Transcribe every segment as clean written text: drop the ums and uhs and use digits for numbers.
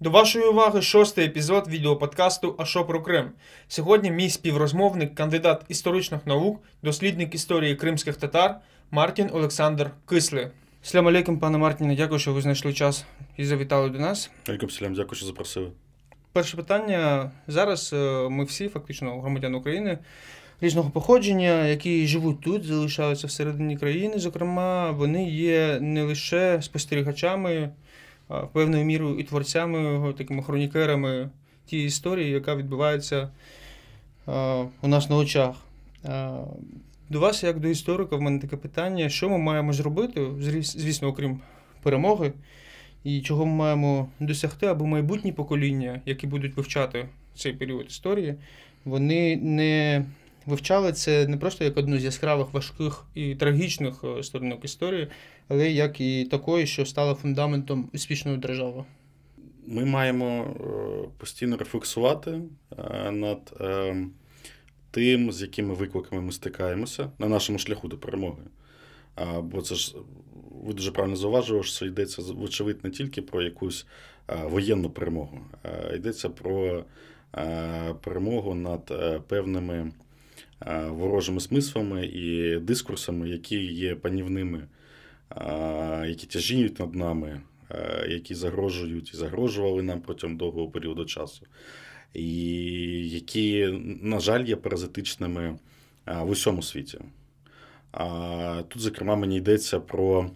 До вашої уваги 6-й епізод відеоподкасту «А що про Крим?». Сьогодні мій співрозмовник, кандидат історичних наук, дослідник історії кримських татар Мартін Олександр Кислий. Салям алейкум, пане Мартіне, дякую, що ви знайшли час і завітали до нас. Алейкум салям, дякую, що запросили. Перше питання. Зараз ми всі, фактично, громадяни України різного походження, які живуть тут, залишаються всередині країни. Зокрема, вони є не лише спостерігачами, певною мірою і творцями, такими хронікерами тієї історії, яка відбувається у нас на очах. До вас, як до історика, в мене таке питання, що ми маємо зробити, звісно, окрім перемоги, і чого ми маємо досягти, аби майбутні покоління, які будуть вивчати цей період історії, вони не вивчали це не просто як одну з яскравих, важких і трагічних сторінок історії, але як і такої, що стала фундаментом успішної держави. Ми маємо постійно рефлексувати над тим, з якими викликами ми стикаємося на нашому шляху до перемоги. Бо це ж, ви дуже правильно зауважили, що йдеться, вочевидь, не тільки про якусь воєнну перемогу, а йдеться про перемогу над певними ворожими смислами і дискурсами, які є панівними, які тяжіють над нами, які загрожують і загрожували нам протягом довгого періоду часу, і які, на жаль, є паразитичними в усьому світі. Тут, зокрема, мені йдеться про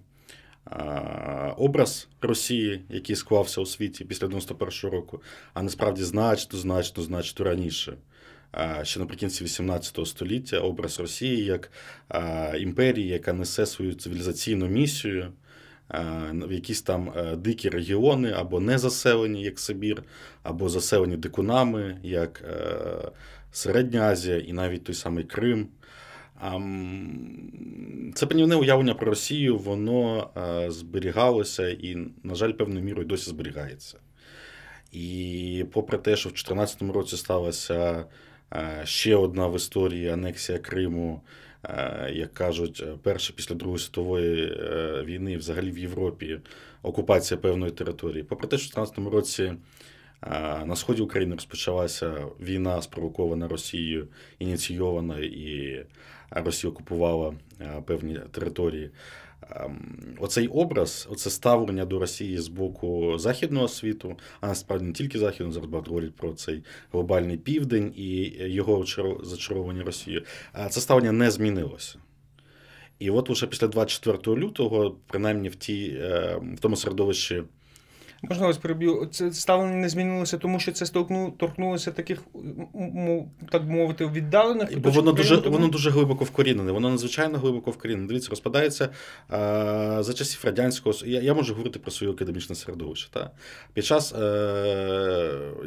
образ Росії, який склався у світі після 91-го року, а насправді значно раніше. Ще наприкінці 18 століття образ Росії як імперії, яка несе свою цивілізаційну місію в якісь там дикі регіони, або не заселені, як Сибір, або заселені дикунами, як Середня Азія і навіть той самий Крим. Це панівне уявлення про Росію, воно зберігалося і, на жаль, певною мірою досі зберігається. І попри те, що в 2014 році сталася ще одна в історії анексія Криму, як кажуть, перша після Другої світової війни взагалі в Європі, окупація певної території. Попри те, що в 2014 році на сході України розпочалася війна, спровокована Росією, ініційована, і Росія окупувала певні території. Оцей образ, оце ставлення до Росії з боку західного світу, а насправді не тільки західного, зараз багато говорять про цей глобальний південь і його зачаровані Росією, це ставлення не змінилося. І от уже після 24 лютого, принаймні в тому середовищі, можна вас переб'ю? Це ставлення не змінилося, тому що це торкнулося таких, так би мовити, віддалених? Бо воно дуже глибоко вкорінене, воно надзвичайно глибоко вкорінене. Дивіться, розпадається за часів радянського... Я можу говорити про своє академічне середовище. Та? Під час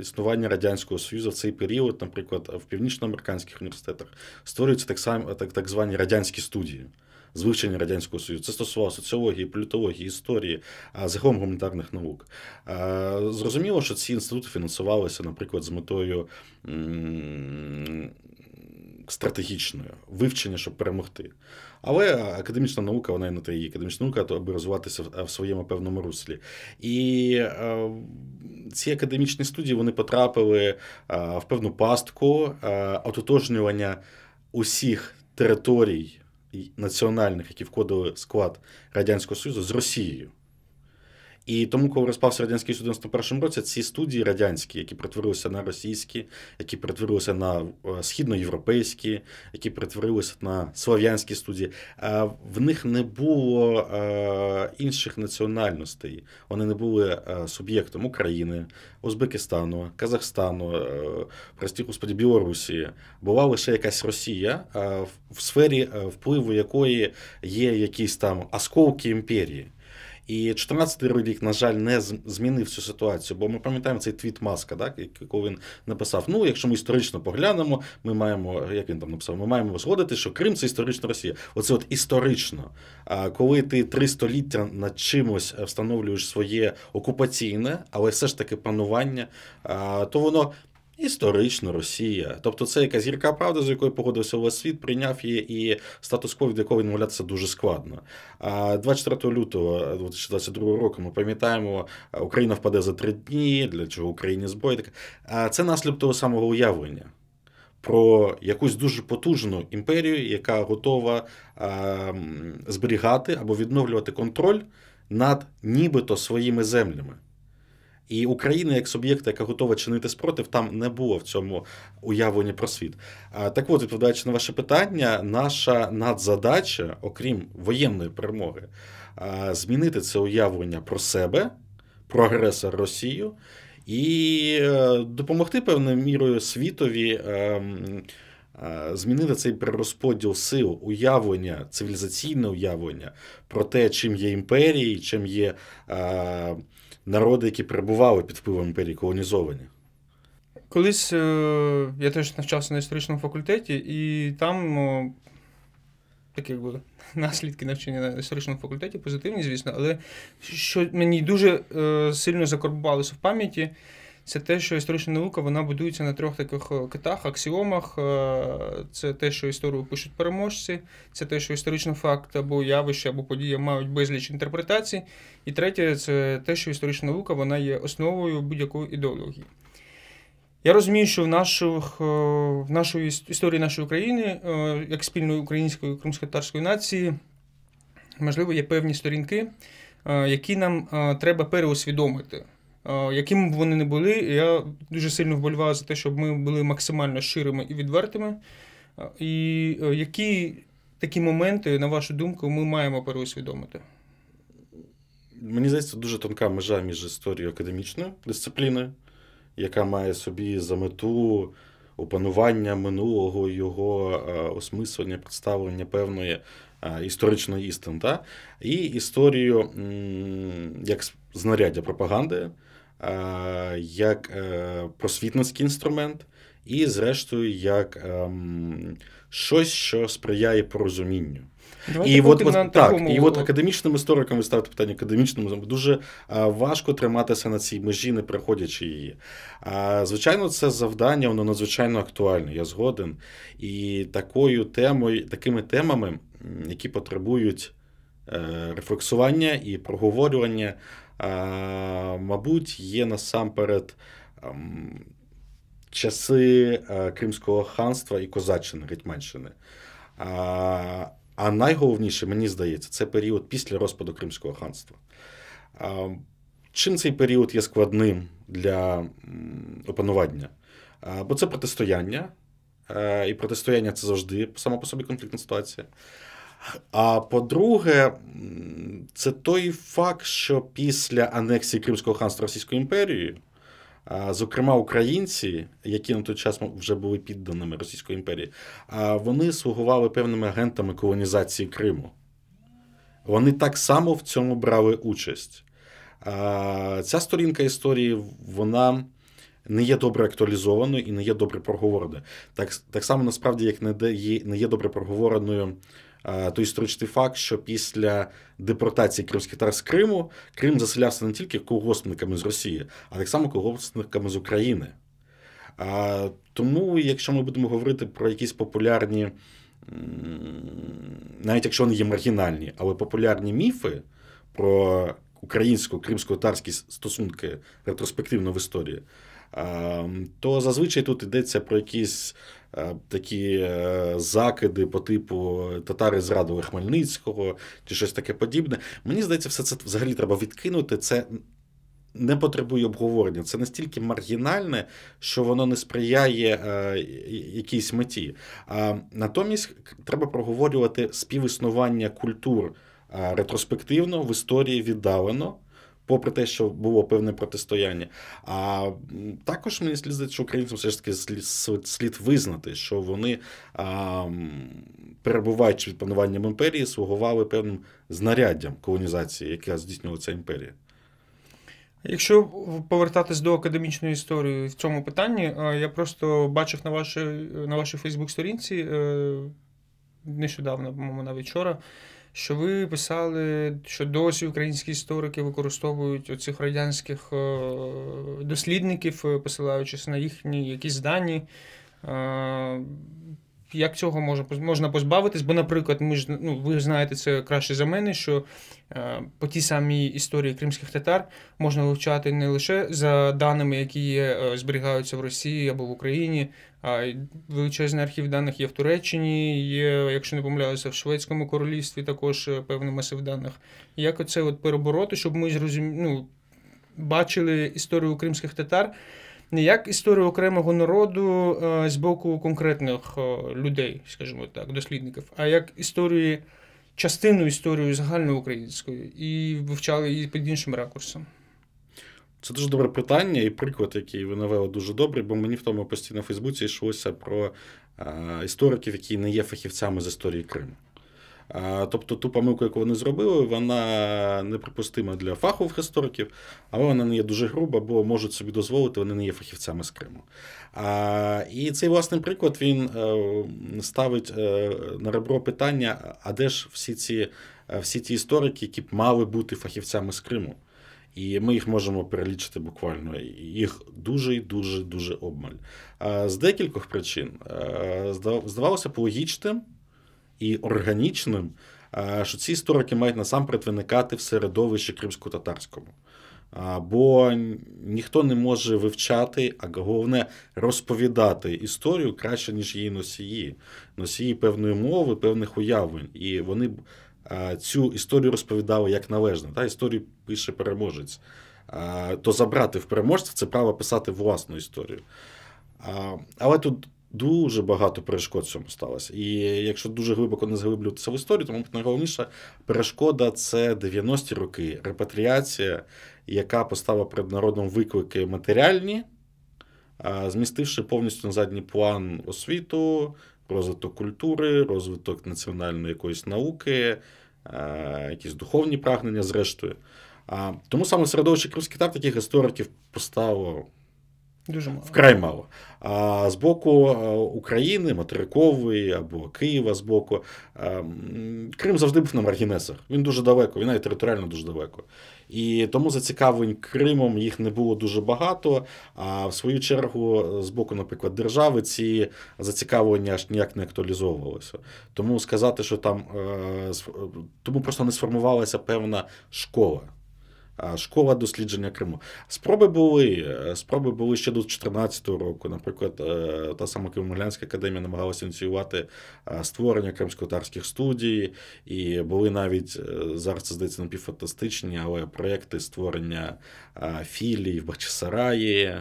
існування Радянського Союзу в цей період, наприклад, в північноамериканських університетах створюються так звані радянські студії з вивчення Радянського Союзу. Це стосувалося соціології, політології, історії, загалом гуманітарних наук. Зрозуміло, що ці інститути фінансувалися, наприклад, з метою стратегічною, вивчення, щоб перемогти. Але академічна наука, вона і не та її академічна наука, аби розвиватися в своєму певному руслі. І ці академічні студії, вони потрапили в певну пастку ототожнювання усіх територій національних, які входили в склад Радянського Союзу, з Росією. І тому, коли розпався Радянський Союз у 91-му році, ці студії радянські, які перетворилися на російські, які перетворилися на східноєвропейські, які перетворилися на слов'янські студії, в них не було інших національностей. Вони не були суб'єктом України, Узбекистану, Казахстану, прости господи, Білорусі. Була лише якась Росія, в сфері впливу якої є якісь там осколки імперії. І 14-й рік, на жаль, не змінив цю ситуацію, бо ми пам'ятаємо цей твіт Маска, так, коли він написав, якщо ми історично поглянемо, ми маємо, як він там написав, ми маємо згодити, що Крим – це історична Росія. Оце от історично. Коли ти 3 століття над чимось встановлюєш своє окупаційне, але все ж таки панування, то воно Історично Росія. Тобто це якась гірка правда, з якою погодився весь світ, прийняв її, і статус-кво, від якого відмовлятися дуже складно. А 24 лютого 2022 року ми пам'ятаємо, Україна впаде за 3 дні, для чого Україні зброї. Це наслідок того самого уявлення про якусь дуже потужну імперію, яка готова зберігати або відновлювати контроль над нібито своїми землями. І Україна як суб'єкт, яка готова чинити спротив, там не було в цьому уявленні про світ. Так от, відповідаючи на ваше питання, наша надзадача, окрім воєнної перемоги, змінити це уявлення про себе, про агресора Росію, і допомогти певною мірою світові змінити цей перерозподіл сил, уявлення, цивілізаційне уявлення про те, чим є імперії, чим є народи, які перебували під впливом імперії, колонізовані. Колись я теж навчався на історичному факультеті, і там такі були наслідки навчання на історичному факультеті, позитивні, звісно, але що мені дуже сильно закарбувалося в пам'яті, це те, що історична наука, вона будується на 3 таких китах, аксіомах. Це те, що історію пишуть переможці, це те, що історичний факт або явище, або подія мають безліч інтерпретацій. І третє, це те, що історична наука, вона є основою будь-якої ідеології. Я розумію, що в нашій історії нашої України, як спільної української кримськотатарської нації, можливо, є певні сторінки, які нам треба переосвідомити. Якими б вони не були, я дуже сильно вболіваю за те, щоб ми були максимально щирими і відвертими. І які такі моменти, на вашу думку, ми маємо переосвідомити? Мені здається, дуже тонка межа між історією академічною дисципліною, яка має собі за мету опанування минулого, його осмислення, представлення певної історичної істини, і історію як знаряддя пропаганди, як просвітницький інструмент, і, зрештою, як щось, що сприяє порозумінню. І от академічним історикам, ви ставите питання академічному, дуже важко триматися на цій межі, не переходячи її. Звичайно, це завдання, воно надзвичайно актуальне, я згоден. І такими темами, які потребують рефлексування і проговорювання, мабуть, є насамперед часи Кримського ханства і Козаччини, Гетьманщини. А найголовніше, мені здається, це період після розпаду Кримського ханства. Чим цей період є складним для опанування? Бо це протистояння, і протистояння – це завжди само по собі конфліктна ситуація. А по-друге, це той факт, що після анексії Кримського ханства Російською імперією, зокрема українці, які на той час вже були підданими Російської імперії, вони слугували певними агентами колонізації Криму. Вони так само в цьому брали участь. Ця сторінка історії, вона не є добре актуалізованою і не є добре проговореною. Так само, насправді, як не є добре проговореною той історичний факт, що після депортації кримських татар з Криму, Крим заселявся не тільки колгоспниками з Росії, а так само колгоспниками з України. Тому, якщо ми будемо говорити про якісь популярні, навіть якщо вони є маргінальні, але популярні міфи про українсько-кримсько-татарські стосунки ретроспективно в історії, то зазвичай тут йдеться про якісь такі закиди по типу татари зрадили Хмельницького чи щось таке подібне. Мені здається, все це взагалі треба відкинути. Це не потребує обговорення. Це настільки маргінальне, що воно не сприяє якійсь меті. Натомість треба проговорювати співіснування культур ретроспективно, в історії віддалено, попри те, що було певне протистояння. А також мені здається, що українцям все ж таки слід визнати, що вони, перебуваючи під пануванням імперії, слугували певним знаряддям колонізації, яка здійснювала ця імперія. Якщо повертатись до академічної історії в цьому питанні, я просто бачив на вашій Фейсбук-сторінці нещодавно, по-моєму, навіть вчора, що ви писали, що досі українські історики використовують оцих радянських дослідників, посилаючись на їхні якісь дані. Як цього можна позбавитись? Бо, наприклад, ви знаєте це краще за мене, що по тій самій історії кримських татар можна вивчати не лише за даними, які зберігаються в Росії або в Україні, а величезний архів даних є в Туреччині, є, якщо не помиляюся, в Шведському королівстві також певний масив даних. Як оце перебороти, щоб ми бачили історію кримських татар не як історію окремого народу з боку конкретних людей, скажімо так, дослідників, а як частину історії загальноукраїнської, і вивчали її під іншим ракурсом? Це дуже добре питання, і приклад, який ви навели, дуже добрий, бо мені в тому постійно в Фейсбуці йшлося про істориків, які не є фахівцями з історії Криму. Тобто ту помилку, яку вони зробили, вона неприпустима для фахових істориків, але вона не є дуже груба, бо можуть собі дозволити, вони не є фахівцями з Криму. І цей власний приклад, він ставить на ребро питання, а де ж всі ті історики, які б мали бути фахівцями з Криму? І ми їх можемо перелічити буквально. Їх дуже обмаль. З декількох причин здавалося б логічним і органічним, що ці історики мають насамперед виникати в середовищі кримсько-татарському. Бо ніхто не може вивчати, а головне розповідати історію краще, ніж її носії. Носії певної мови, певних уявлень. І вони цю історію розповідали як належно. Історію пише переможець. То забрати в переможців – це право писати власну історію. Але тут дуже багато перешкод в цьому сталося. І якщо дуже глибоко не заглиблюватися в історію, то, мабуть, найголовніша перешкода – це 90-ті роки, репатріація, яка поставила перед народом виклики матеріальні, змістивши повністю на задній план освіту, розвиток культури, розвиток національної якоїсь науки, якісь духовні прагнення, зрештою. Тому саме в середовищі кримських татар таких істориків поставило дуже мало. Вкрай мало. А з боку України, материкової або Києва з боку, Крим завжди був на маргінесах. Він дуже далеко, він навіть територіально дуже далеко. І тому зацікавлень Кримом їх не було дуже багато, а в свою чергу з боку, наприклад, держави ці зацікавлення аж ніяк не актуалізовувалося. Тому сказати, що там, тому просто не сформувалася певна школа. Школа дослідження Криму. Спроби були ще до 2014 року. Наприклад, та сама Києво-Могилянська академія намагалася ініціювати створення кримсько-татарських студій, і були навіть, зараз це здається напівфантастичні, але проєкти створення філій в Бахчисараї.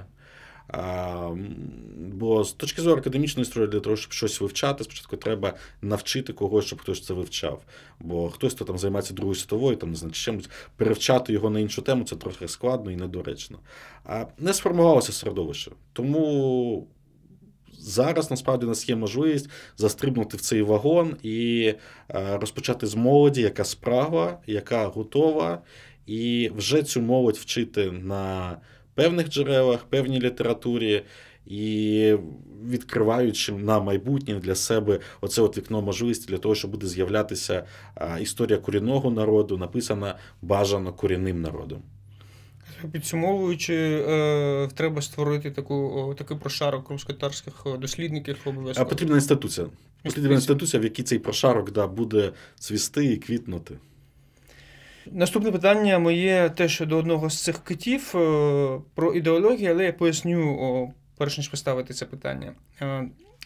Бо з точки зору академічної історії, для того, щоб щось вивчати, спочатку треба навчити когось, щоб хтось це вивчав. Бо хтось, хто там займається Другою світовою, там, не знаю, чимось, перевчати його на іншу тему, це трохи складно і недоречно. Не сформувалося середовище. Тому зараз, насправді, у нас є можливість застрибнути в цей вагон і розпочати з молоді, яка справа, яка готова, і вже цю молодь вчити на певних джерелах, певній літературі, і відкриваючи на майбутнє для себе оце вікно можливості для того, щоб буде з'являтися історія корінного народу, написана бажано корінним народом. Підсумовуючи, треба створити такий прошарок кримськотатарських дослідників обов'язково. Потрібна інституція. Потрібна інституція, в якій цей прошарок буде цвісти і квітнути. Наступне питання моє теж щодо одного з цих китів про ідеологію, але я поясню, перш ніж поставити це питання.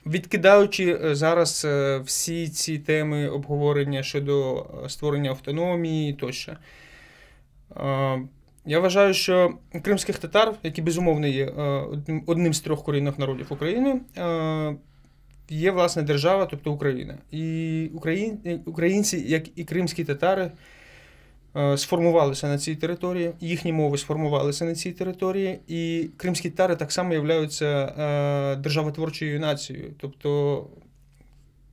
Відкидаючи зараз всі ці теми обговорення щодо створення автономії тощо, я вважаю, що кримських татар, які безумовно є одним з трьох корінних народів України, є власне держава, тобто Україна. І українці, як і кримські татари, сформувалися на цій території, їхні мови сформувалися на цій території, і кримські татари так само являються державотворчою нацією. Тобто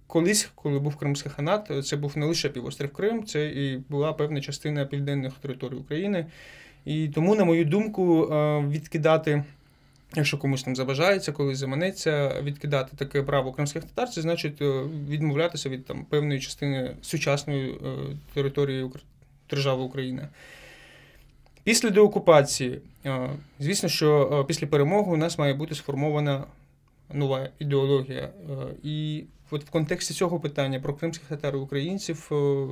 колись, коли був Кримський ханат, це був не лише півострів Крим, це і була певна частина південних територій України. І тому, на мою думку, відкидати Якщо комусь там забажається, колись заманеться відкидати таке право кримських татар, це значить відмовлятися від там певної частини сучасної території держави Україна. Після деокупації, звісно, що після перемоги у нас має бути сформована нова ідеологія. І от в контексті цього питання про кримських татар і українців,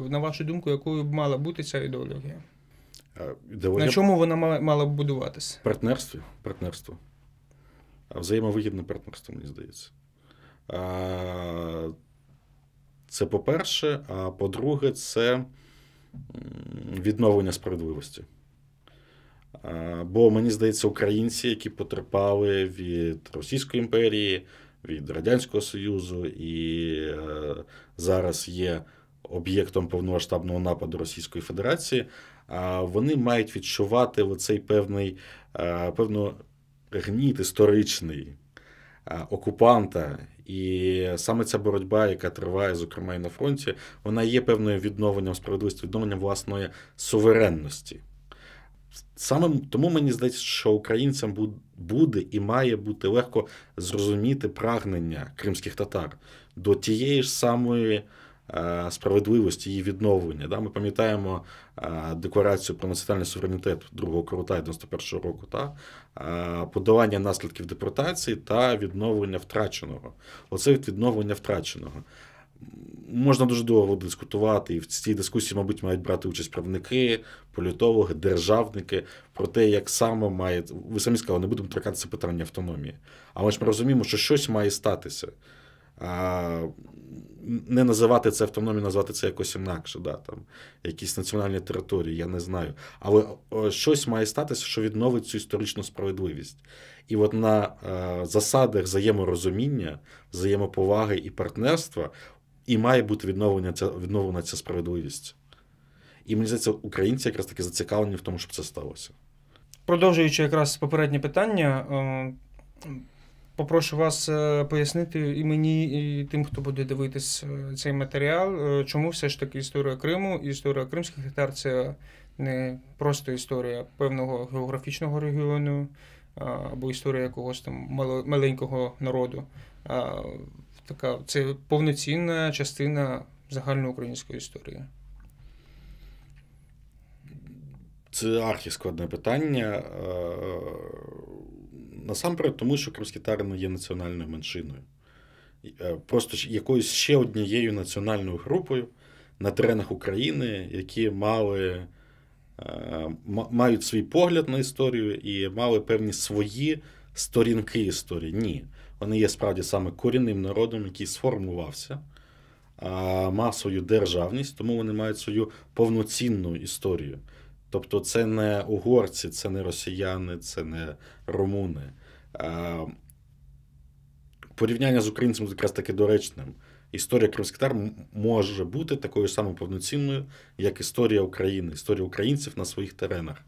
на вашу думку, якою б мала бути ця ідеологія? На чому вона мала б будуватися? Партнерство. Взаємовигідне партнерство, мені здається. Це по-перше, а по-друге, це відновлення справедливості. Бо, мені здається, українці, які потерпали від Російської імперії, від Радянського Союзу і зараз є об'єктом повномасштабного нападу Російської Федерації, вони мають відчувати оцей певну гніт історичний окупанта. І саме ця боротьба, яка триває, зокрема, і на фронті, вона є певною відновленням справедливості, відновленням власної суверенності. Саме тому мені здається, що українцям буде і має бути легко зрозуміти прагнення кримських татар до тієї ж самої справедливості, її відновлення. Ми пам'ятаємо декларацію про національний суверенітет 2-го Курултаю 91-го року, подолання наслідків депортації та відновлення втраченого. Оце відновлення втраченого. Можна дуже довго дискутувати, і в цій дискусії, мабуть, мають брати участь правники, політологи, державники, про те, як саме має... Ви самі сказали, не будемо торкатися питання автономії. Але ж ми розуміємо, що щось має статися. Не називати це автономією, назвати це якось інакше, якісь національні території, я не знаю. Але щось має статися, що відновить цю історичну справедливість. І от на засадах взаєморозуміння, взаємоповаги і партнерства і має бути відновлена ця справедливість. І мені здається, українці якраз таки зацікавлені в тому, щоб це сталося. Продовжуючи якраз попереднє питання, попрошу вас пояснити і мені, і тим, хто буде дивитись цей матеріал, чому все ж таки історія Криму і історія кримських татар – це не просто історія певного географічного регіону або історія якогось там маленького народу. Це повноцінна частина загальноукраїнської історії. Це архіскладне питання. Насамперед тому, що кримські татари не є національною меншиною. Просто якоюсь ще однією національною групою на теренах України, які мають свій погляд на історію і мали певні свої сторінки історії. Ні. Вони є справді саме корінним народом, який сформувався, мав свою державність, тому вони мають свою повноцінну історію. Тобто це не угорці, це не росіяни, це не румуни. Порівняння з українцями якраз таки доречним. Історія кримських татар може бути такою самою повноцінною, як історія України, історія українців на своїх теренах.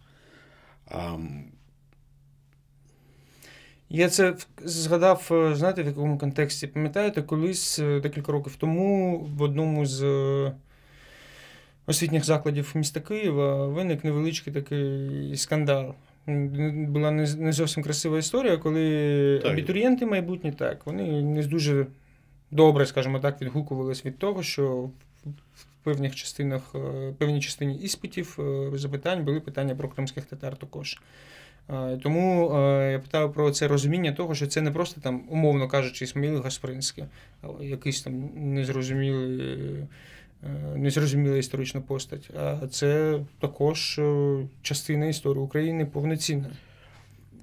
Я це згадав, знаєте, в якому контексті. Пам'ятаєте, колись, декілька років тому, в одному з освітніх закладів міста Києва виник невеличкий такий скандал. Була не зовсім красива історія, коли абітурієнти майбутні, вони не дуже добре, скажімо так, відгукувались від того, що в певній частині іспитів, запитань були питання про кримських татар також. Тому я питав про це розуміння того, що це не просто там, умовно кажучи, Ісмаїл Гаспринський, а якийсь там незрозуміла історична постать, а це також частина історії України повноцінна.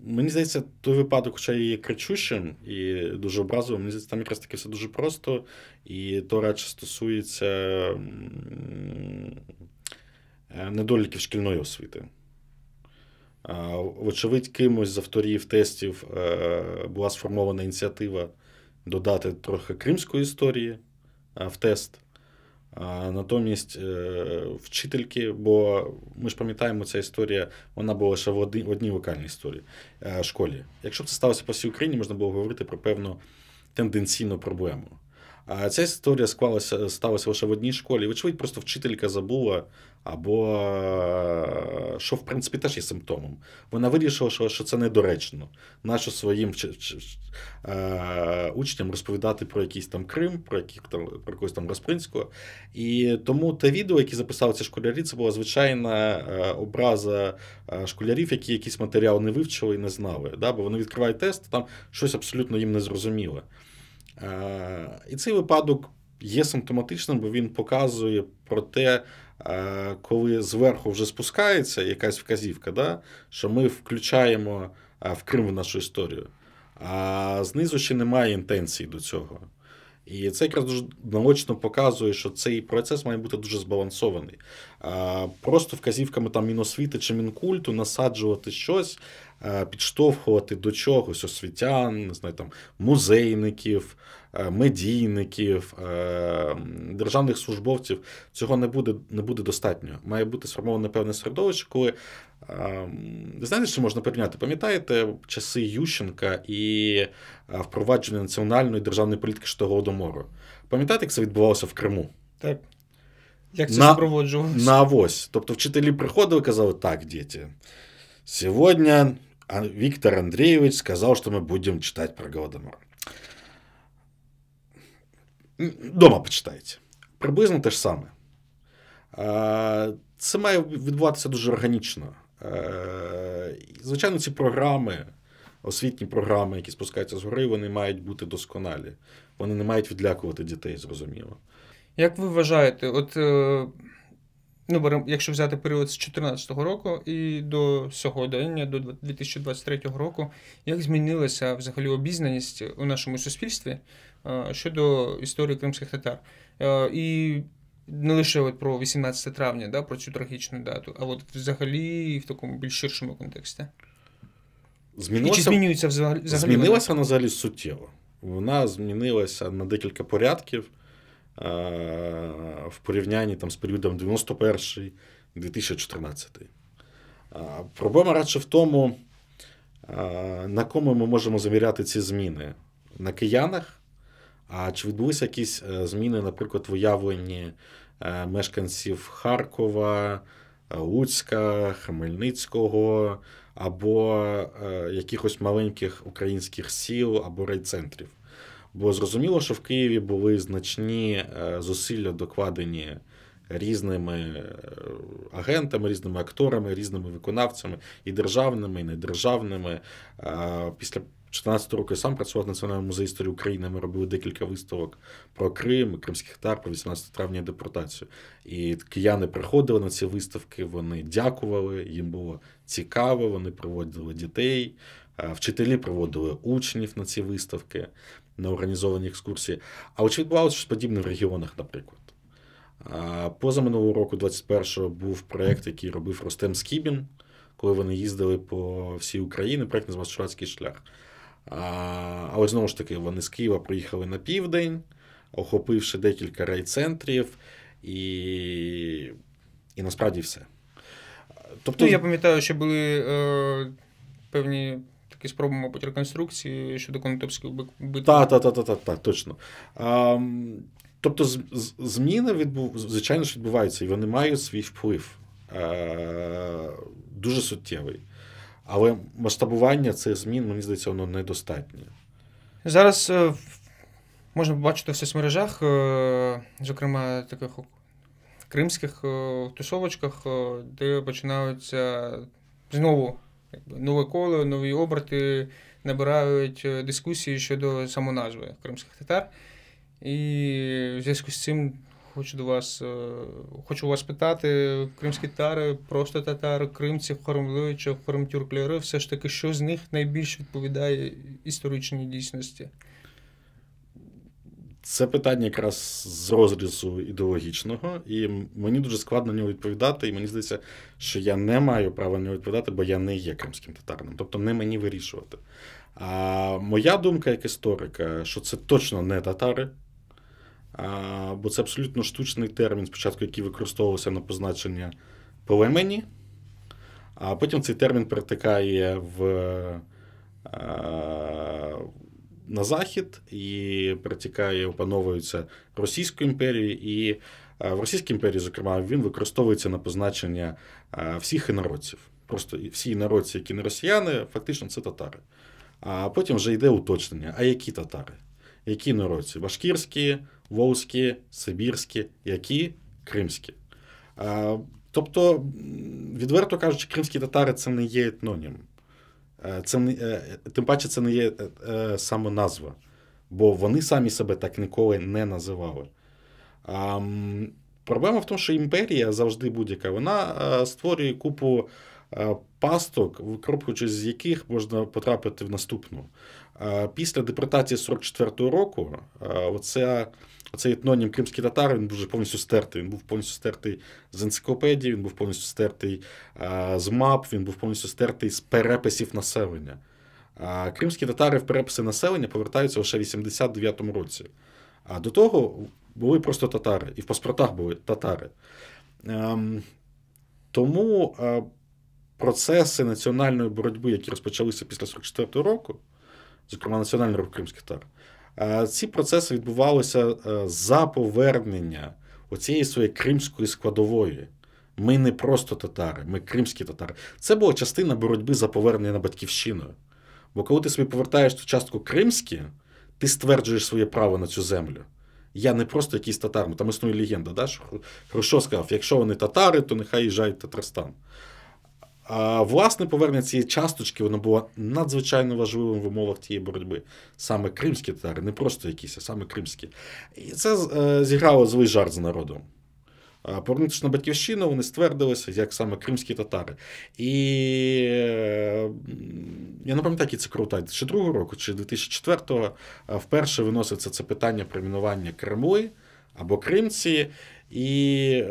Мені здається, той випадок, хоча і є кричущим і дуже образливим, мені здається, там якраз таки все дуже просто, і то радше стосується недоліків шкільної освіти. Вочевидь, кимось з авторів тестів була сформована ініціатива додати трохи кримської історії в тест. Натомість вчительки, бо ми ж пам'ятаємо, ця історія, вона була лише в одній локальній школі. Якщо б це сталося по всій Україні, можна було говорити про певну тенденційну проблему. А ця історія сталася лише в одній школі. Вочевидь, просто вчителька забула, або, що, в принципі, теж є симптомом. Вона вирішила, що це недоречно. Нащо своїм учням розповідати про якийсь там Крим, про якогось там Розпринського. І тому те відео, яке записали ці школярі, це була звичайна образа школярів, які якийсь матеріал не вивчили і не знали. Да? Бо вони відкривають тест, там щось абсолютно їм не зрозуміле. І цей випадок є симптоматичним, бо він показує про те, коли зверху вже спускається якась вказівка, да, що ми включаємо в Крим в нашу історію, а знизу ще немає інтенції до цього. І це якраз дуже наочно показує, що цей процес має бути дуже збалансований. Просто вказівками там Міносвіти чи Мінкульту насаджувати щось, підштовхувати до чогось освітян, не знаю, там, музейників, медійників, державних службовців, цього не буде достатньо. Має бути сформоване певне середовище, коли, ви знаєте, що можна порівняти? Пам'ятаєте часи Ющенка і впровадження національної державної політики щодо Голодомору? Пам'ятаєте, як це відбувалося в Криму? Так. Як це супроводжувалося? На авось. Тобто вчителі приходили і казали: так, діти, сьогодні Віктор Андрійович сказав, що ми будемо читати про Голодомор. Дома почитайте. Приблизно те ж саме. Це має відбуватися дуже органічно. Звичайно, ці програми, освітні програми, які спускаються згори, вони мають бути досконалі. Вони не мають відлякувати дітей, зрозуміло. Як ви вважаєте, якщо взяти період з 2014 року і до сьогодення, до 2023 року, як змінилася взагалі обізнаність у нашому суспільстві щодо історії кримських татар? І не лише про 18 травня, да, про цю трагічну дату, а взагалі в такому більш ширшому контексті. І чи змінюється взагалі? Змінилася вона взагалі суттєво. Вона змінилася на декілька порядків в порівнянні там з періодом 91-2014. Проблема радше в тому, на кому ми можемо заміряти ці зміни. На киянах? А чи відбулися якісь зміни, наприклад, в уявленні мешканців Харкова, Луцька, Хмельницького, або якихось маленьких українських сіл, або райцентрів? Бо зрозуміло, що в Києві були значні зусилля докладені різними агентами, різними акторами, різними виконавцями, і державними, і недержавними. Після 2014 року я сам працював в Національному музеї історії України, ми робили декілька виставок про Крим, кримських татар, про 18 травня і депортацію. І кияни приходили на ці виставки, вони дякували, їм було цікаво, вони приводили дітей, вчителі приводили учнів на ці виставки, на організовані екскурсії. А чи відбувалося щось подібне в регіонах, наприклад? Позаминулого року, 21-го, був проєкт, який робив Ростем Скібін, коли вони їздили по всій Україні, проєкт називався «Шуратський шлях». Але знову ж таки, вони з Києва приїхали на південь, охопивши декілька райцентрів, і насправді все. Тобто, я пам'ятаю, що були певні такі спроби, мабуть, реконструкції щодо Конотопської битви. Так, точно. Тобто зміни, звичайно ж, відбуваються, і вони мають свій вплив. Дуже суттєвий. Але масштабування цих змін, мені здається, воно недостатнє. Зараз можна побачити в соцмережах, зокрема, таких кримських тусовочках, де починаються знову нове коло, нові оберти, набирають дискусії щодо самоназви кримських татар. І в зв'язку з цим хочу вас питати: кримські татари, просто татари, кримці, хоромличі, хоромтюркляри, все ж таки, що з них найбільш відповідає історичній дійсності? Це питання якраз з розрізу ідеологічного, і мені дуже складно на нього відповідати, і мені здається, що я не маю права на нього відповідати, бо я не є кримським татарином, тобто не мені вирішувати. А моя думка як історика, що це точно не татари, бо це абсолютно штучний термін, спочатку який використовувався на позначення племені, а потім цей термін перетикає на захід і перетікає, опановується Російською імперією, і в Російській імперії, зокрема, він використовується на позначення всіх інородців. Просто всі інородці, які не росіяни, фактично це татари. А потім вже йде уточнення. А які татари? Які інородці? Башкірські, волзькі, сибірські, які? Кримські. Тобто, відверто кажучи, кримські татари – це не є етнонім. Тим паче, це не є саме назва. Бо вони самі себе так ніколи не називали. Проблема в тому, що імперія завжди будь-яка, вона створює купу пасток, викропуючи з яких можна потрапити в наступну. Після депортації 44-го року оцей етнонім кримські татари, він був вже повністю стертий. Він був повністю стертий з енциклопедії, він був повністю стертий з мап, він був повністю стертий з переписів населення. Кримські татари в переписи населення повертаються лише в 89-му році. А до того були просто татари, і в паспортах були татари. Тому процеси національної боротьби, які розпочалися після 44-го року, зокрема Національний рух кримських татар, ці процеси відбувалися за повернення оцієї своєї кримської складової. Ми не просто татари, ми кримські татари. Це була частина боротьби за повернення на батьківщину. Бо коли ти собі повертаєш ту частку кримські, ти стверджуєш своє право на цю землю. Я не просто якийсь татар, там існує легенда, да? Що Хрущов сказав, якщо вони татари, то нехай їжджають в Татарстан. А власне повернення цієї часточки, воно було надзвичайно важливим в умовах тієї боротьби. Саме кримські татари, не просто якісь, а саме кримські. І це зіграло злий жарт з народом. Повернувшись на батьківщину, вони ствердилися, як саме кримські татари. І я не пам'ятаю, який це крутай, чи 2002 року, чи 2004-го вперше виноситься це питання перейменування Кремли або кримці. І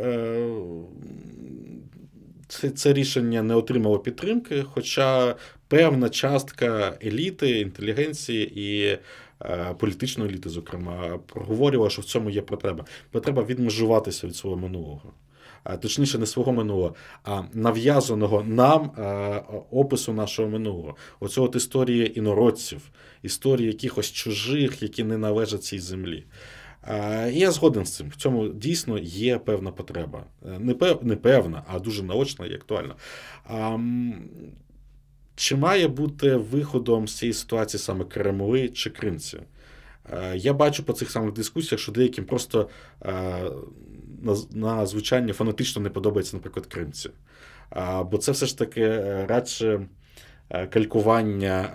це рішення не отримало підтримки, хоча певна частка еліти, інтелігенції і політичної еліти, зокрема, проговорювала, що в цьому є потреба. Потреба відмежуватися від свого минулого. Точніше, не свого минулого, а нав'язаного нам опису нашого минулого. Оце от історії інородців, історії якихось чужих, які не належать цій землі. І я згоден з цим. В цьому дійсно є певна потреба. Не певна, а дуже наочна і актуальна. Чи має бути виходом з цієї ситуації саме Кремли чи кримці? Я бачу по цих самих дискусіях, що деяким просто на звучання фанатично не подобається, наприклад, кримці. Бо це все ж таки радше калькування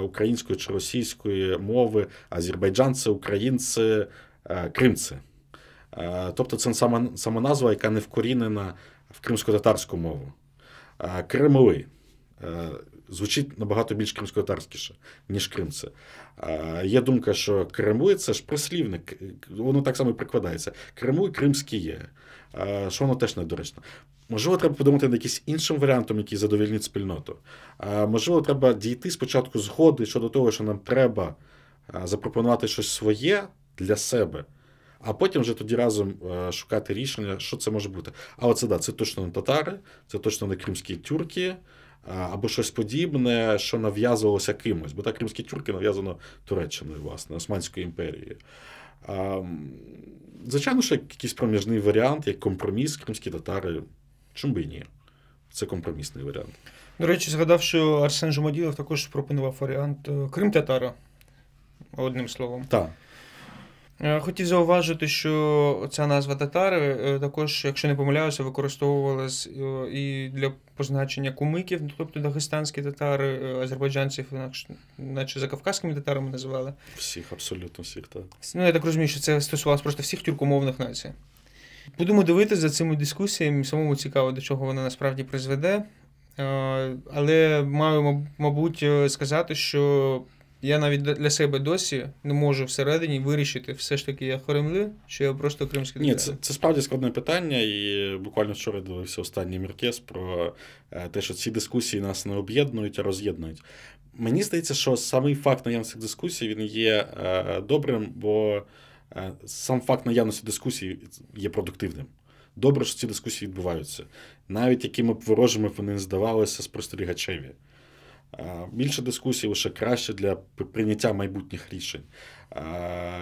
української чи російської мови, азербайджанці, українці, кримці. Тобто це сама назва, яка не вкорінена в кримсько-татарську мову. Кремли звучить набагато більш кримсько-татарськіше, ніж кримці. Є думка, що Кремли – це ж прислівник, воно так само і прикладається. Кремли кримські є, що воно теж недоречно. Можливо, треба подумати над якимось іншим варіантом, який задовольнить спільноту. Можливо, треба дійти спочатку згоди щодо того, що нам треба запропонувати щось своє для себе, а потім вже тоді разом шукати рішення, що це може бути. А оце, да, це точно не татари, це точно не кримські тюрки, або щось подібне, що нав'язувалося кимось. Бо так кримські тюрки нав'язано Туреччиною, власне, Османською імперією. Звичайно, що якийсь проміжний варіант, як компроміс, кримські татари, чому би і ні. Це компромісний варіант. До речі, згадав, що Арсен Жумаділов також пропонував варіант Крим-татара, одним словом. Так. Хотів зауважити, що ця назва татари також, якщо не помиляюся, використовувалась і для позначення кумиків, тобто дагестанські татари, азербайджанців, наче закавказькими татарами називали. Всіх, абсолютно всіх, так. Ну, я так розумію, що це стосувалося просто всіх тюркомовних націй. Будемо дивитися за цими дискусіями, самому цікаво, до чого вона насправді призведе. Але маю, мабуть, сказати, що я навіть для себе досі не можу всередині вирішити, все ж таки я Кремли, чи я просто кримський татар. Ні, це справді складне питання, і буквально вчора дивився останній Міркес про те, що ці дискусії нас не об'єднують, а роз'єднують. Мені здається, що самий факт наявності дискусій, він є добрим, бо сам факт наявності дискусій є продуктивним. Добре, що ці дискусії відбуваються. Навіть якими б ворожими вони не здавалися спостерігачеві. Більше дискусій лише краще для прийняття майбутніх рішень.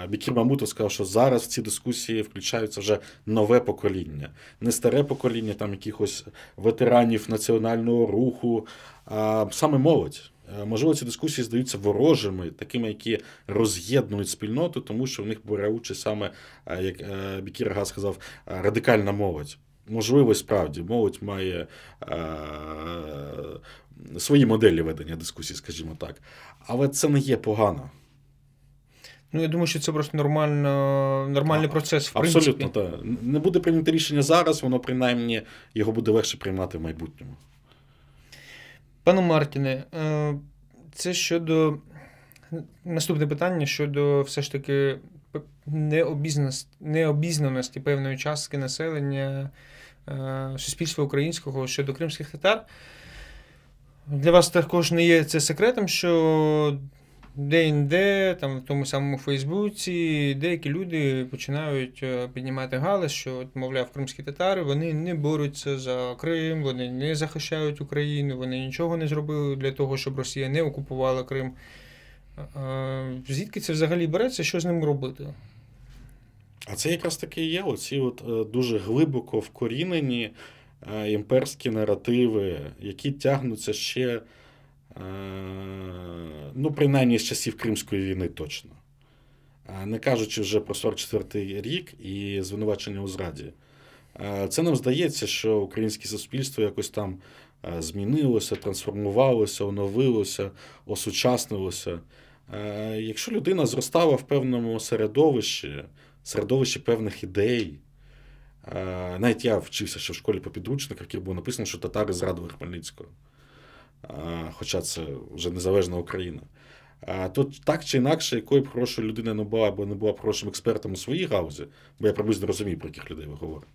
Бекір Мамутов сказав, що зараз в ці дискусії включаються вже нове покоління. Не старе покоління там якихось ветеранів національного руху, а саме молодь. Можливо, ці дискусії здаються ворожими, такими, які роз'єднують спільноту, тому що в них бере участь саме, як Бекір Ага сказав, радикальна молодь. Можливо, справді, молодь має свої моделі ведення дискусій, скажімо так. Але це не є погано. Ну, я думаю, що це просто нормальний процес, в принципі. Абсолютно, так. Не буде прийнято рішення зараз, воно, принаймні, його буде легше приймати в майбутньому. Пане Мартіне, це щодо... Наступне питання щодо все ж таки необізнаності певної частки населення суспільства українського щодо кримських татар. Для вас також не є це секретом, що де-інде, там в тому самому Фейсбуці, деякі люди починають піднімати галас, що, мовляв, кримські татари, вони не борються за Крим, вони не захищають Україну, вони нічого не зробили для того, щоб Росія не окупувала Крим. Звідки це взагалі береться, що з ним робити? А це якраз таки є оці дуже глибоко вкорінені імперські наративи, які тягнуться ще, принаймні з часів Кримської війни точно. Не кажучи вже про 44-й рік і звинувачення у зраді. Це нам здається, що українське суспільство якось там змінилося, трансформувалося, оновилося, осучаснилося. Якщо людина зростала в певному середовищі певних ідей, навіть я вчився ще в школі по підручниках, яких було написано, що татари зрадили Хмельницького. Хоча це вже незалежна Україна. То так чи інакше, якою б хорошою людина не була, або не була б хорошим експертом у своїй гаузі, бо я приблизно розумію, про яких людей ви говорите.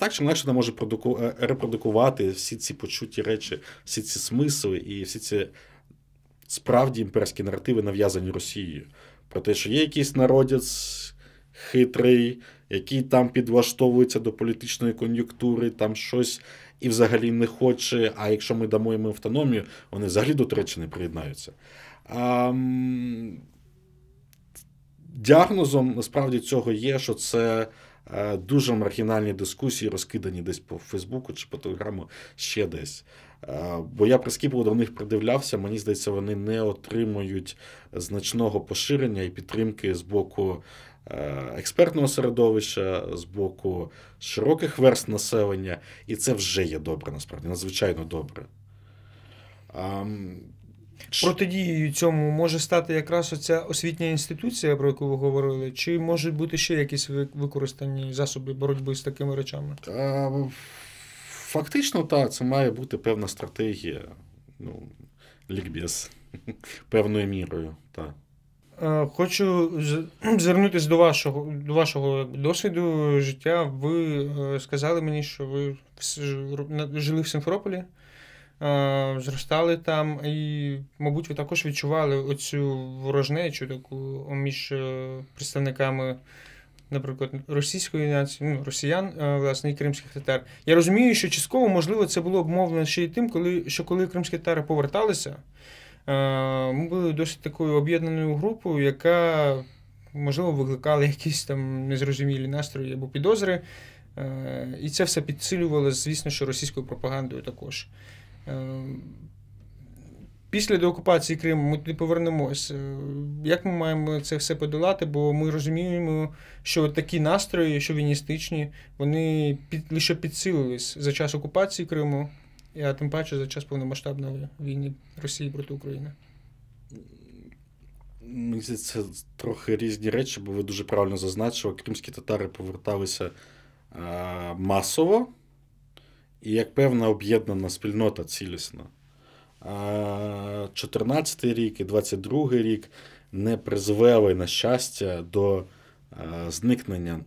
Так чи інакше вона може репродукувати всі ці почуті речі, всі ці смисли і всі ці справді імперські наративи, нав'язані Росією. Про те, що є якийсь народець хитрий, який там підлаштовується до політичної кон'юнктури, там щось і взагалі не хоче, а якщо ми дамо їм автономію, вони взагалі до Туреччини приєднаються. Діагнозом насправді цього є, що це дуже маргінальні дискусії, розкидані десь по Фейсбуку чи по Телеграму, ще десь. Бо я прискіпливо до них придивлявся, мені здається, вони не отримують значного поширення і підтримки з боку експертного середовища, з боку широких верств населення, і це вже є добре, насправді, надзвичайно добре. Протидією цьому може стати якраз оця освітня інституція, про яку ви говорили, чи можуть бути ще якісь використані засоби боротьби з такими речами? Фактично, так, це має бути певна стратегія, лікбез, певною мірою, так. Хочу звернутися до вашого досвіду життя. Ви сказали мені, що ви жили в Сімферополі, зростали там, і, мабуть, ви також відчували оцю ворожнечу таку між представниками, наприклад, російської нації, росіян, власне, і кримських татар. Я розумію, що частково, можливо, це було обмовлено ще й тим, коли кримські татари поверталися, ми були досить такою об'єднаною групою, яка, можливо, викликала якісь там незрозумілі настрої або підозри. І це все підсилювало, звісно, що російською пропагандою також. Після деокупації Криму ми туди повернемось. Як ми маємо це все подолати? Бо ми розуміємо, що такі настрої шовіністичні, вони лише підсилились за час окупації Криму, а тим паче за час повномасштабної війни Росії проти України. Мені здається, це трохи різні речі, бо ви дуже правильно зазначили, кримські татари поверталися масово і як певна об'єднана спільнота цілісна. 14-й рік і 22-й рік не призвели, на щастя, до зникнення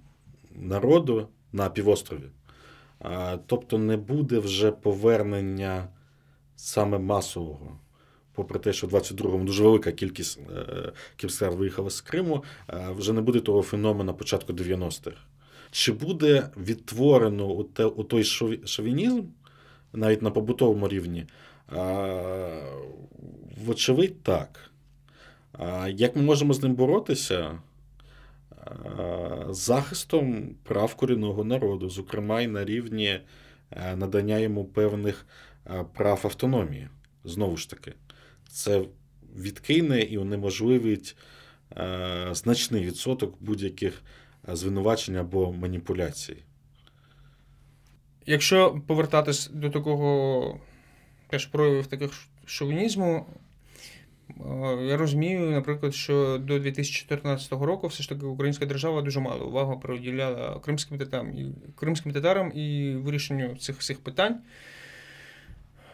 народу на півострові. Тобто не буде вже повернення саме масового. Попри те, що в 22-му дуже велика кількість кримських виїхала з Криму, вже не буде того феномена початку 90-х. Чи буде відтворено у той шовінізм, навіть на побутовому рівні, Вочевидь, так. Як ми можемо з ним боротися? Захистом прав корінного народу, зокрема і на рівні надання йому певних прав автономії. Знову ж таки, це відкине і унеможливить значний відсоток будь-яких звинувачень або маніпуляцій. Якщо повертатись до такого теж проявів таких шовінізму, я розумію, наприклад, що до 2014 року все ж таки українська держава дуже мало уваги приділяла кримським татарам і вирішенню цих всіх питань.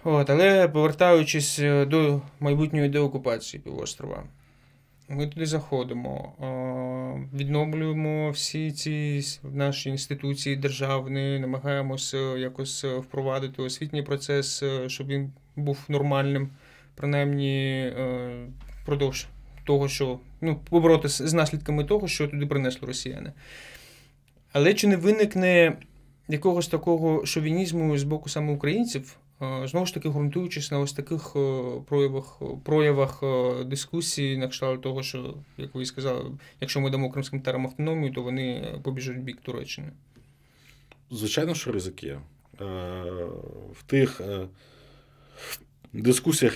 Але повертаючись до майбутньої деокупації півострова, ми туди заходимо, відновлюємо всі ці наші інституції державні, намагаємося якось впровадити освітній процес, щоб він був нормальним, принаймні впродовж того, що поборотися з наслідками того, що туди принесли росіяни. Але чи не виникне якогось такого шовінізму з боку саме українців, знову ж таки ґрунтуючись на ось таких проявах дискусії, на кшталт того, що, як ви сказали, якщо ми дамо кримським татарам автономію, то вони побіжуть в бік Туреччини? Звичайно, що ризик є. В тих дискусіях,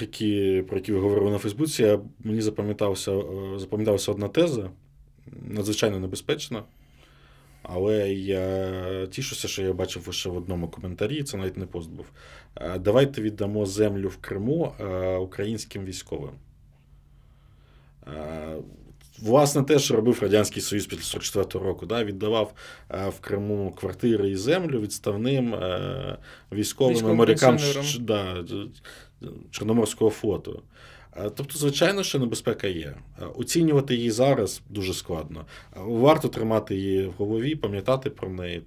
про які ви говорили на Фейсбуці, мені запам'яталася одна теза, надзвичайно небезпечна, але я тішуся, що я бачив лише в одному коментарі, це навіть не пост був. Давайте віддамо землю в Криму українським військовим. Власне, те, що робив Радянський Союз після 1944 року, віддавав в Криму квартири і землю відставним військовим морякам Чорноморського флоту. Тобто, звичайно, що небезпека є. Оцінювати її зараз дуже складно. Варто тримати її в голові, пам'ятати про неї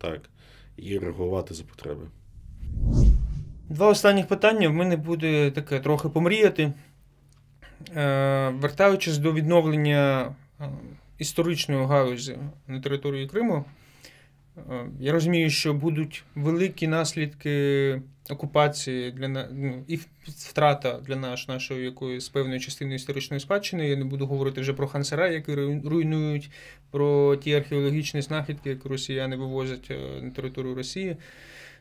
і реагувати за потреби. Два останніх питання в мене буде таке трохи помріяти. Вертаючись до відновлення історичної галузі на території Криму, я розумію, що будуть великі наслідки окупації і втрата для нашої якоїсь певної частини історичної спадщини. Я не буду говорити вже про Хан-Сарай, які руйнують, про ті археологічні знахідки, які росіяни вивозять на територію Росії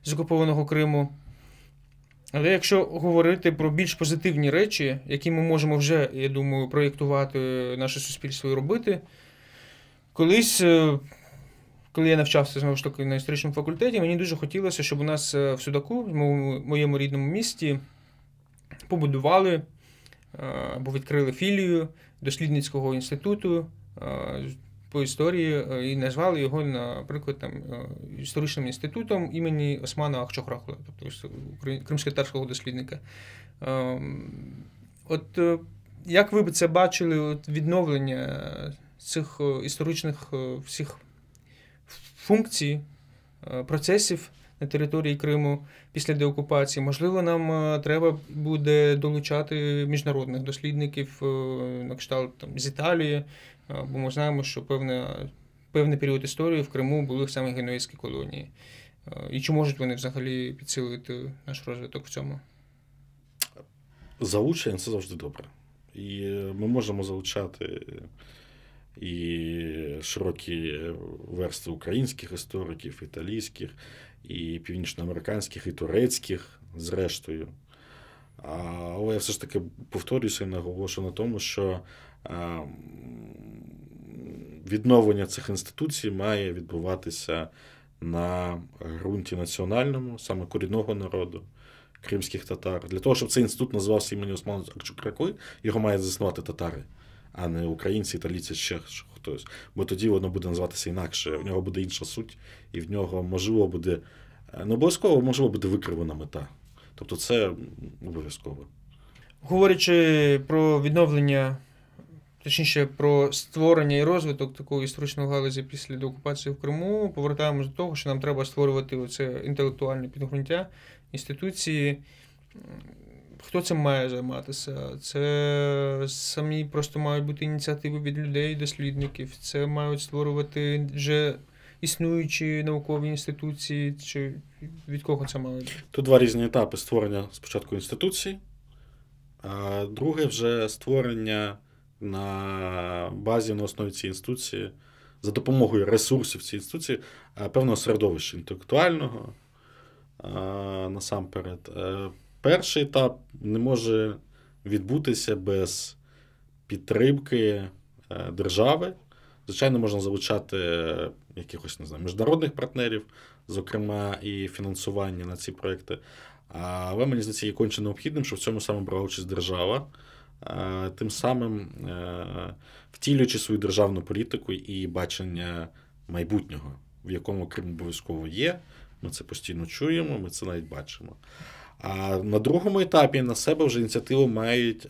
з окупованого Криму. Але якщо говорити про більш позитивні речі, які ми можемо вже, я думаю, проєктувати наше суспільство і робити, колись, коли я навчався, знову ж таки, на історичному факультеті, мені дуже хотілося, щоб у нас в Судаку, в моєму рідному місті, побудували або відкрили філію дослідницького інституту по історії і назвали його, наприклад, історичним інститутом імені Османа Ахчохрахла, тобто кримськотатарського дослідника. Як ви б це бачили, відновлення цих історичних всіх функцій, процесів на території Криму після деокупації? Можливо, нам треба буде долучати міжнародних дослідників на кшталт з Італії, бо ми знаємо, що певний період історії в Криму були саме генуезькі колонії. І чи можуть вони взагалі підсилити наш розвиток в цьому? Залучення – це завжди добре. І ми можемо залучати і широкі верстви українських істориків, італійських, і північноамериканських, і турецьких, зрештою. Але я все ж таки повторююся і наголошую на тому, що відновлення цих інституцій має відбуватися на ґрунті національному, саме корінного народу, кримських татар. Для того, щоб цей інститут називався імені Османа Ахчохрахли, його мають заснувати татари, а не українці, італійці, ще хтось. Бо тоді воно буде називатися інакше, в нього буде інша суть, і в нього, можливо, буде, не обов'язково, можливо, буде викривлена мета. Тобто це обов'язково. Говорячи про відновлення, точніше, про створення і розвиток такої історичної галузі після деокупації в Криму, повертаємось до того, що нам треба створювати оце інтелектуальне підґрунтя, інституції. Хто цим має займатися? Це самі просто мають бути ініціативи від людей, дослідників. Це мають створювати вже існуючі наукові інституції. Чи від кого це має бути? Тут два різні етапи створення спочатку інституцій, А друге вже створення на базі, на основі цієї інституції, за допомогою ресурсів цієї інституції, певного середовища інтелектуального, насамперед. Перший етап не може відбутися без підтримки держави. Звичайно, можна залучати якихось, не знаю, міжнародних партнерів, зокрема, і фінансування на ці проекти. Але, мені здається, є конче необхідним, щоб в цьому саме брала участь держава, тим самим втілюючи свою державну політику і бачення майбутнього, в якому Крим обов'язково є. Ми це постійно чуємо, ми це навіть бачимо. А на другому етапі на себе вже ініціативу мають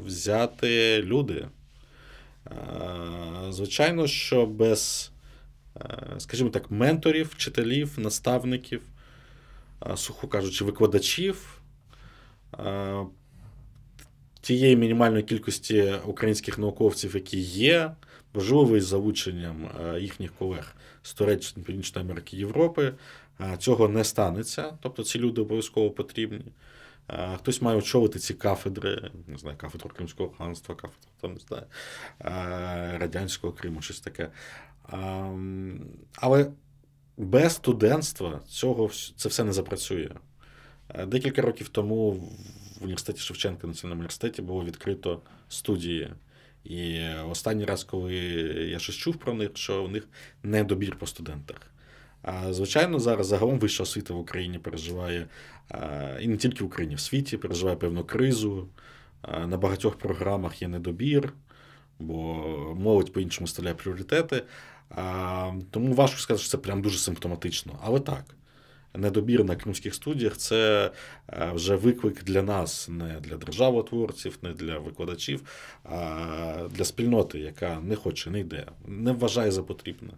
взяти люди. Звичайно, що без, скажімо так, менторів, вчителів, наставників, сухо кажучи, викладачів, тієї мінімальної кількості українських науковців, які є, можливо, із залученням їхніх колег з Туреччини, Північної Америки, Європи, цього не станеться. Тобто ці люди обов'язково потрібні. Хтось має очолити ці кафедри, не знаю, кафедру Кримського ханства, кафедру, там, не знаю, Радянського Криму, щось таке. Але без студентства це все не запрацює. Декілька років тому в університеті Шевченка, Національному університеті, було відкрито студії. І останній раз, коли я щось чув про них, що у них недобір по студентах. Звичайно, зараз загалом вища освіта в Україні переживає, і не тільки в Україні, в світі, переживає певну кризу. На багатьох програмах є недобір, бо молодь по-іншому ставляє пріоритети. Тому важко сказати, що це прям дуже симптоматично. Але так, недобір на кримських студіях – це вже виклик для нас, не для державотворців, не для викладачів, а для спільноти, яка не хоче, не йде, не вважає за потрібне.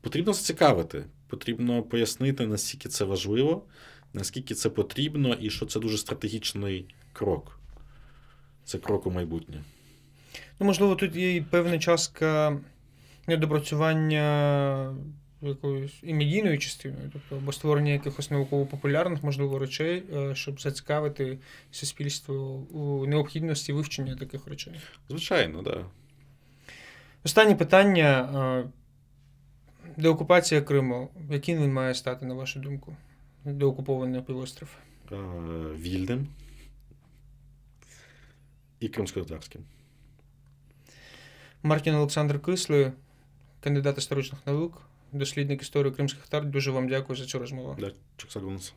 Потрібно зацікавити, потрібно пояснити, наскільки це важливо, наскільки це потрібно і що це дуже стратегічний крок. Це крок у майбутнє. Ну, можливо, тут є і певна частка недопрацювання якоюсь і медійною частиною, тобто або створення якихось науково-популярних, можливо, речей, щоб зацікавити суспільство у необхідності вивчення таких речей. Звичайно, так. Да. Останнє питання. Деокупація Криму. Яким він має стати, на вашу думку? Деокупований півострів? Вільним і кримськотатарським. Мартін Олександр Кислий, кандидат історичних наук, дослідник історії кримських татар. Дуже вам дякую за цю розмову. Да, çok sağ olun.